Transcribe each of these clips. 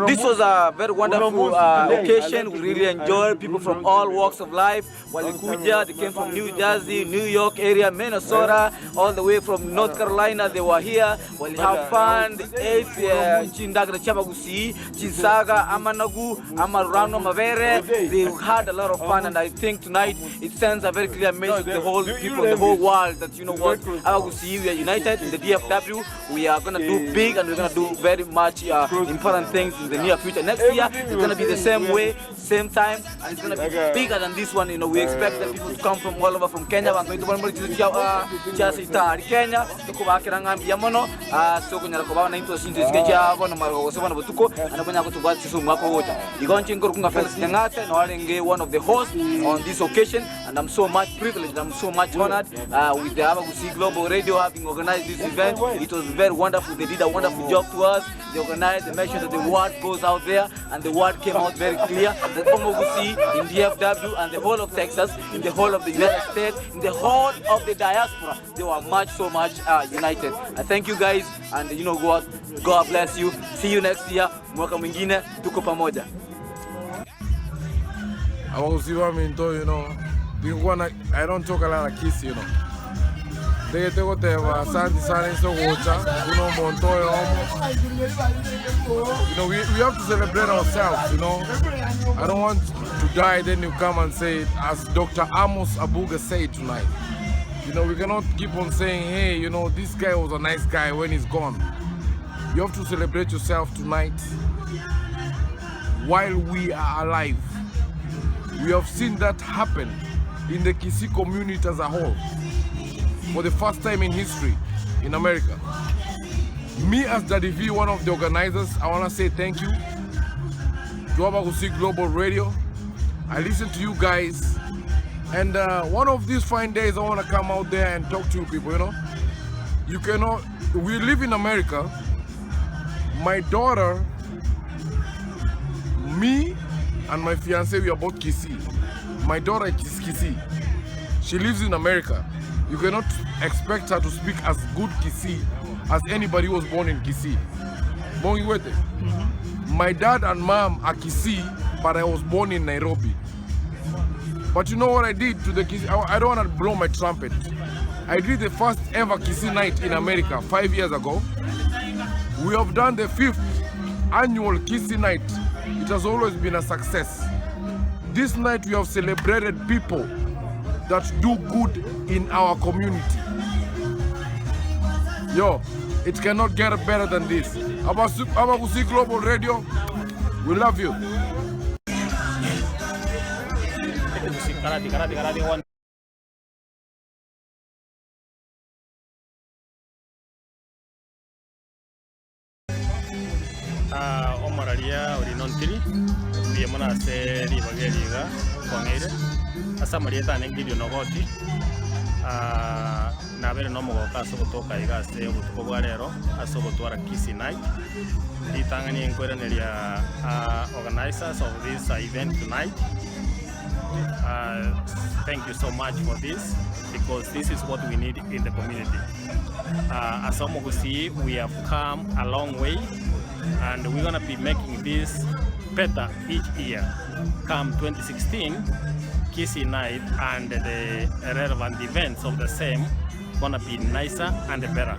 This was a very wonderful occasion. We really enjoyed people from all walks of life. Walikuja, they came from New Jersey, New York area, Minnesota, all the way from North Carolina. They were here. Well, have fun. They ate Chindagra Chabagusi, Chinsaga, Amanagu, Amarano Mavere. They had a lot of fun, and I think tonight it sends a very clear message to the whole people, the whole world, that you know what, Abagusi, we are united in the DFW. We are gonna do big, and we're gonna do very much important things in the near future. Next year it's going to be the same way, same time, and it's going to be bigger than this one. You know, we expect the people to come from all over from Kenya. We're going to Kenya tukubakira yamono so kunyara kuba na into since skeja bona maro so bona butuko anabonya kutubati so mwako wote igonche ngoro kunga Felix Nyangate no alenge one of the hosts on this occasion, and I'm so much privileged, I'm so much honored with the Kisii Global Radio having organized this event. It was very wonderful. They did a wonderful job to us. They organized, they made sure that the word goes out there, and the word came out very clear that Kisii in DFW and the whole of Texas, in the whole of the United States, in the whole of the diaspora, they were so much united. I thank you guys, and you know, God bless you. See you next year. Mwaka mwingine tuko pamoja. I was you know, I don't talk a lot of Kisii, you know. They go there, Santi Sani so water, you know, Montoya. You know, we have to celebrate ourselves, you know. I don't want to die, then you come and say it, as Dr. Amos Abuga said tonight. You know, we cannot keep on saying, hey, you know, this guy was a nice guy when he's gone. You have to celebrate yourself tonight while we are alive. We have seen that happen in the Kisii community as a whole. For the first time in history in America. Me as Daddy V, one of the organizers, I want to say thank you to Kisii Global Radio. I listen to you guys, and one of these fine days I want to come out there and talk to you people, you know. You cannot, we live in America. My daughter, me and my fiancé, we are both Kisii. My daughter is Kisii. She lives in America. You cannot expect her to speak as good Kisii as anybody who was born in Kisii. My dad and mom are Kisii, but I was born in Nairobi. But you know what I did to the Kisii? I don't want to blow my trumpet. I did the first ever Kisii night in America 5 years ago. We have done the 5th annual Kisii night. It has always been a success. This night we have celebrated people that do good in our community. Yo, it cannot get better than this. Kisii Global Radio, we love you. Omararia orinontiri biemona seri bageriga kongeire asa marieta nengiri nogoti na bere no mogoka sogotoka igase obutuko bwa rero asogotwara Kisii night ditangani enkwereneria organizers of this event tonight. Thank you so much for this, because this is what we need in the community. As Kisii, we have come a long way, and we're gonna be making this better each year. Come 2016, Kisii night and the relevant events of the same gonna be nicer and better.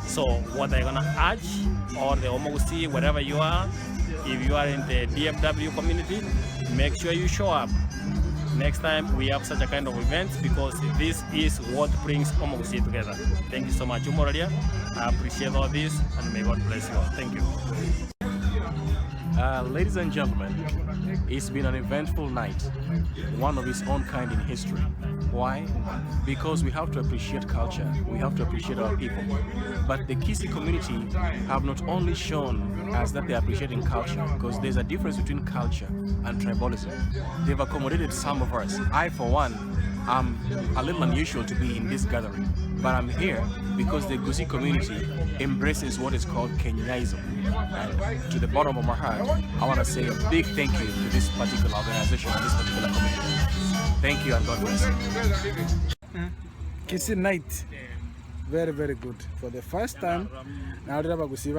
So what I'm gonna urge, or the Kisii, wherever you are, if you are in the DFW community, make sure you show up next time we have such a kind of events, because this is what brings Kisii together. Thank you so much, Umoralia. I appreciate all this, and may God bless you all. Thank you. Ladies and gentlemen, it's been an eventful night, one of its own kind in history. Why? Because we have to appreciate culture, we have to appreciate our people. But the Kisii community have not only shown us that they are appreciating culture, because there's a difference between culture and tribalism. They've accommodated some of us. I, for one, am a little unusual to be in this gathering, but I'm here because the Kisii community embraces what is called Kenyaism. And to the bottom of my heart, I want to say a big thank you to this particular organization, this particular community. Thank you, and God bless you. Kisii night, very, very good. For the first time, now Kisii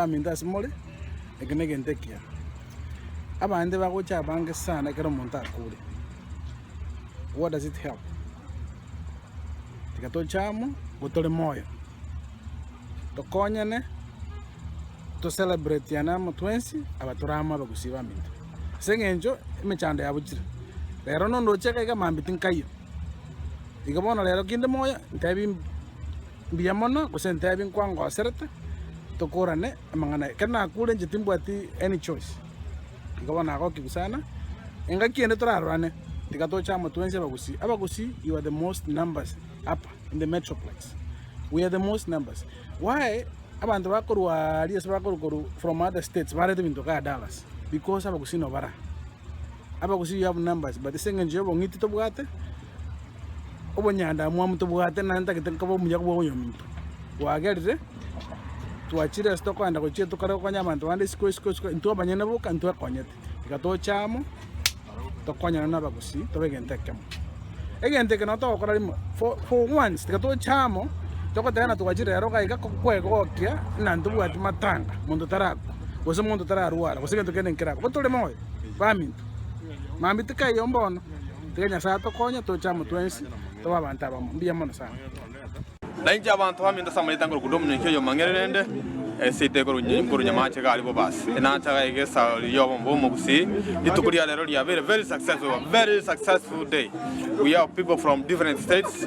minda small. ekene ntekia abande bagocha bange sana kero monta kule. What does it help? Tikatochamo gutole moyo tokonyane to celebrate yana mutwensi abaturama bagusiba minto sengenjo imechanda yabuchira lero no ndocheka iga mambitin kayo igabona lero kinde moyo ntabi biyamono gusenta bin kwango sereta tokorane amangana kana kule njitimbwati any choice igabona ko kibusana enga kiende torarwane tikatochamo mutwensi abagusi you are the most numbers up in the metroplex. We are the most numbers. Why? Abantu bakorwa alias bakorwa from other states bare to Dallas because abagusi no bara. Abagusi you have numbers but the second job ngiti to bugate obonyanda mwamu to bugate nanta kitakabo munya kubo yomuntu. Wagerze tuachira stoko anda ko cheto karo kwanya mantu ande sko into abanyana buka into akonyete. Tikatochamo tokonya na abagusi to begentekemo. Egente que no to okora limo for once tikatochamo toko tena tuwajira roga iga kwego kia nandu bwati matanga mundu tarako goso mundu tararuara goso gento kenen kirako botole moyo bamintu mambitika yombono tegenya sato konya tochamo twensi to babanta bambia mono sana Dainja abantu baminda samarita ngoro kudomu nkyo mangerende site ko nyamache gali bo bas ena taga igesa yobo mbomo kusi itukuria lero ya very successful day. We have people from different states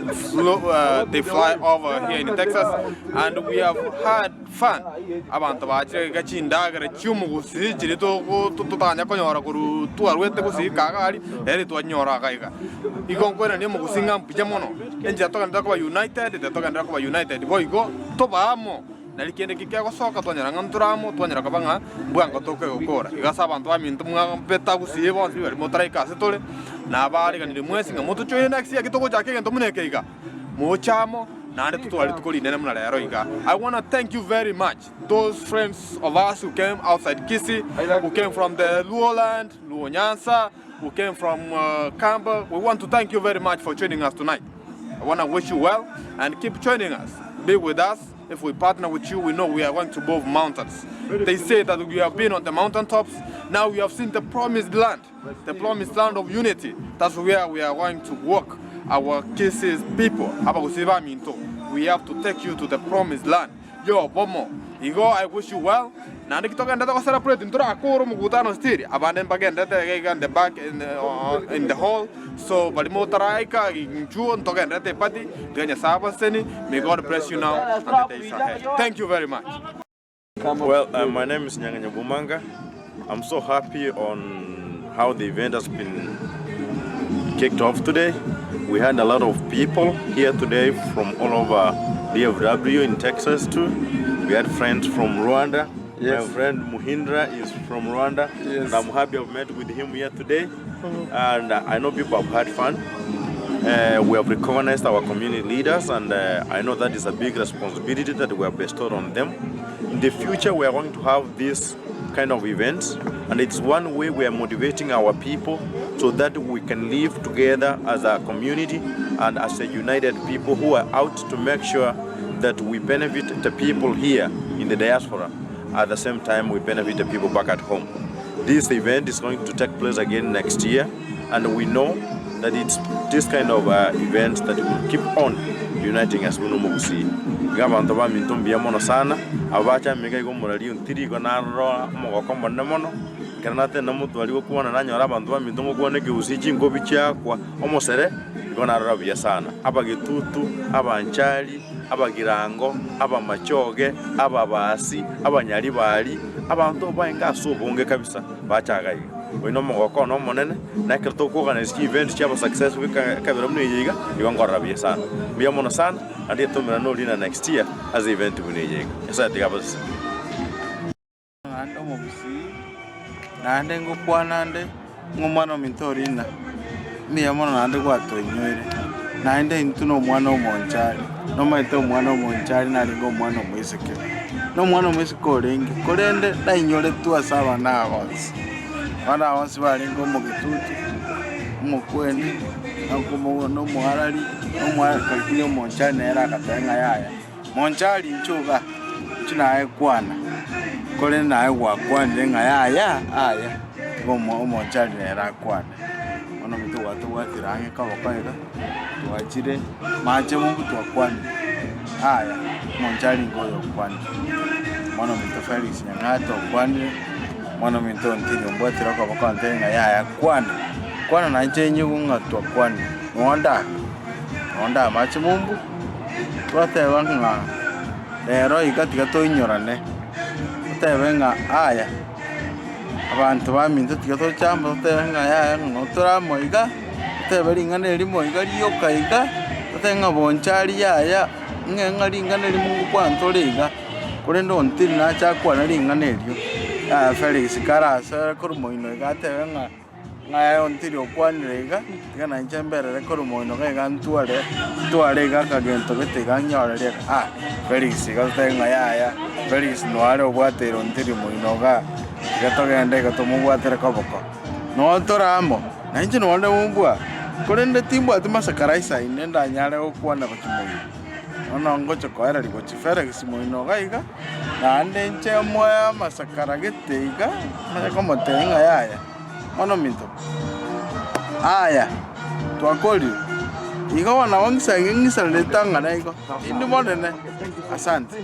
they fly over here in Texas and we have had fun abantu bache gachinda gara chumu kusi chirito tutanya konyora kuru tuarwete kusi kagari eri twanyora kaiga ikonkwena ni mu kusinga mpijamono enja toka ndako ba United boigo tobamo nalikende kikia gosoka twanyara nganturamo twanyara kabanga bwango toke gukora igasa abantu bamintu mwapeta gusibo bari motraika setole na bari ganire mwesi ngamoto choye next ya kitoko jake ngento muneke iga mochamo nande tutwali tukoli nene muna lero iga. I want to thank you very much those friends of us who came outside Kisii, who came from the Luoland, Luonyansa, who came from Campbell. We want to thank you very much for joining us tonight. I want to wish you well and keep joining us. Be with us. If we partner with you, we know we are going to move mountains. They say that we have been on the mountaintops. Now we have seen the promised land of unity. That's where we are going to walk. Our Kisii people, we have to take you to the promised land. Yo, Bomo, Igo, I wish you well. Now they talk and they celebrate in Turakoro Mugutano Stiri. Abandon again that again the back in the hall. So Balimotaraika in June token that party, Ganya Sabaseni. May God bless you now and the days ahead. Thank you very much. Well, my name is Nyanganya Bumanga. I'm so happy on how the event has been kicked off today. We had a lot of people here today from all over DFW in Texas too. We had friends from Rwanda. Yes. My friend Muhindra is from Rwanda. Yes. And I'm happy I've met with him here today. And I know people have had fun. We have recognized our community leaders, and I know that is a big responsibility that we have bestowed on them. In the future, we are going to have this kind of events, and it's one way we are motivating our people so that we can live together as a community and as a united people who are out to make sure that we benefit the people here in the diaspora. At the same time, we benefit the people back at home. This event is going to take place again next year, and we know that it's this kind of events that will keep on uniting us. Gabanto ba mintumbi yamono sana abacha mega go morali untiri go narro mo ko mbonne mono kanate na mutu ali ko na nyora abantu ba mintumo ko ne giusichi ngo bicha kwa omosere go narro bya sana abagitutu abanchali abagirango abamachoge ababasi abanyali bali abantu baenga subunge kabisa bachaga wino mo ko no monene na kerto ko kana ski event chaba successful ka bero mne yiga yongora bya sana bya mono sana andi tumira no lina next year as event mne yiga esa tigabas ando mo busi nande ngo kwanande ngomano mintorina mi yamono nande kwato nywere nande intuno mwana omonchali no maito mwana omonchali nali ngo mwana omwisike no mwana omwisiko lengi kolende dainyole tu asaba na abonsi bana abonsi bali ngo mo gitutu mo kwende akumo no mwarali no mwara kalkile omonchali era akatenga yaya monchali nchuga chinae kwana kore nae gwakwanire ng'a aya omonchari nere akwane mono minto gwatobwatirange koboko iga twachire mache mumbu twakwanire aya omonchari ngoyo okwanire mono minto Felix Nyang'ata okwanire mono minto ntiri ombwatire okoboko ntere ng'a aya kwana nanche enyugu ng'a twakwanire nonda mache mumbu twateba ng'a rero iga tiga toinyorane tebe ng'a aya abantu baminto tiga tochamba tebe ng'a aya ng'o toramoiga tebe ring'ana erimoiga rioka iga tebe ng'a bonchari yaya ng'a ring'ana erimungu kwantore iga kore ndontiri nachakwana ring'ana erio Felix karasa korumoino iga tebe ng'a ontiri okwanire iga tiga nanche mberere korumoino iga ntware iga akagento gete iga nyorere Felix iga tebe ng'a yaya Felix noare obwatire ontiri moinoga tiga togende iga tomobwatire koboko no toramo nanche nonde mumbwa kore nde timbwati masakaraisa ine ndanyare gokwana bakimoino nono ngocha koereri gochi Felix moinoga iga naende nche moya masakara gete iga nache komoteri ng'a yaya mono minto aya twakori iga wana wangisa ng'isa letang'ana igo indi monene asante